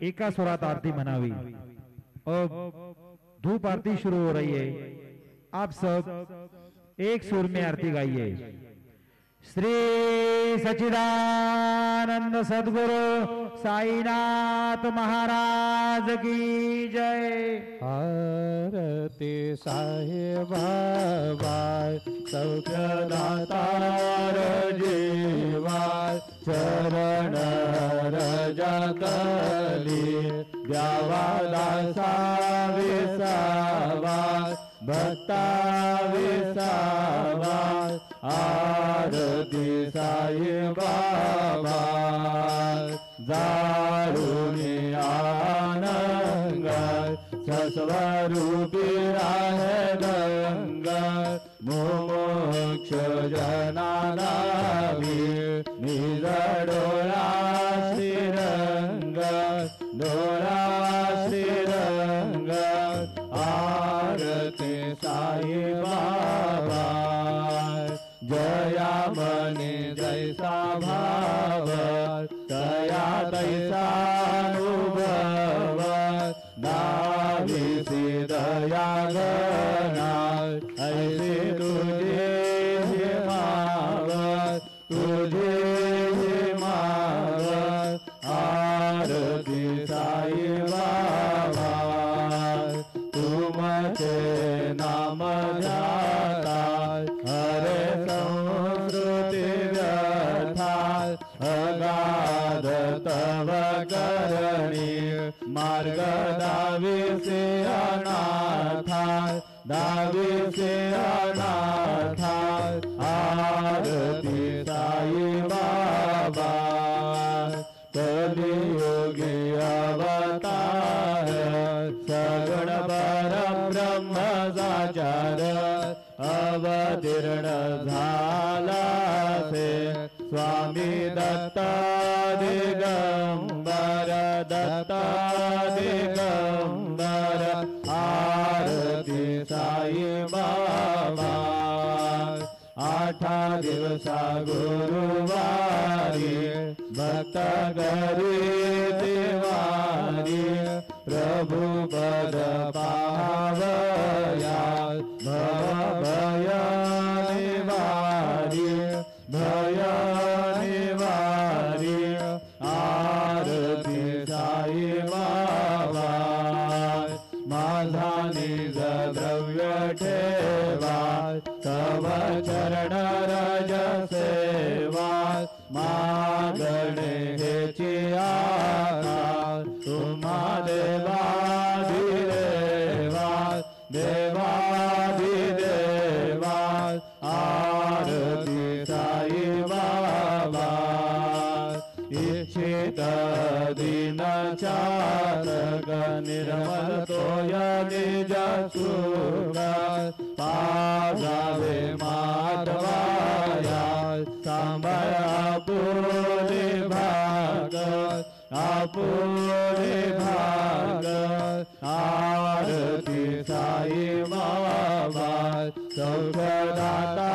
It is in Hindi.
एका स्वरात आरती मनावी। अब धूप आरती शुरू हो रही है, आप सब एक सुर में आरती गाइए। श्री सच्चिदानंद सद्गुरु साईनाथ महाराज की जय। आरती साहेब बाबाय सौख्यदातार जीवाय चरण रजतली द्यावा दासा विसावाय भक्ता विसावाय आरती साई बाबा जारुणी आनंद सस्वरूपी राहे गंगा मोक्ष जनानावी निज डोळा श्रीरंग डोळा श्रीरंग आरती साई बाबा जया मने जैसा भाव तया तैसा अनुभव दाविसी दया गणा ऐसे तुझे हिमावत तुझे हिमावत आरती साई बाबा तुमचे नाम जाता हरे संस्कृति व्यथा अगाध तव करणी मार्ग दावी से अनाथा दावी से अनाथा आरती साई बाबा कलियुगी अवतार सगुण पर ब्रह्म साचार अवतीर्ण झाला से स्वामी दत्ता दिगंबर दत्ता दिगंबर आरती साई बाबा आठा दिवसा गुरुवारी भक्त घरी दिवारी प्रभु पद पावया भव भय निवारी भय निवारी आरती साई बाबा माझा निज द्रव्य ठेवा तव चरण रज सेवा मागणे हेची आशा तुम्हा देवाधिदेवा देवाधिदेवा आरती साई बाबा इच्छित दीन चातक निर्मल तोय निज सुख पागावे माधवाया सांभाळ आपुले भाग आपुले भाग आरती साई बाबा सौख्यदाता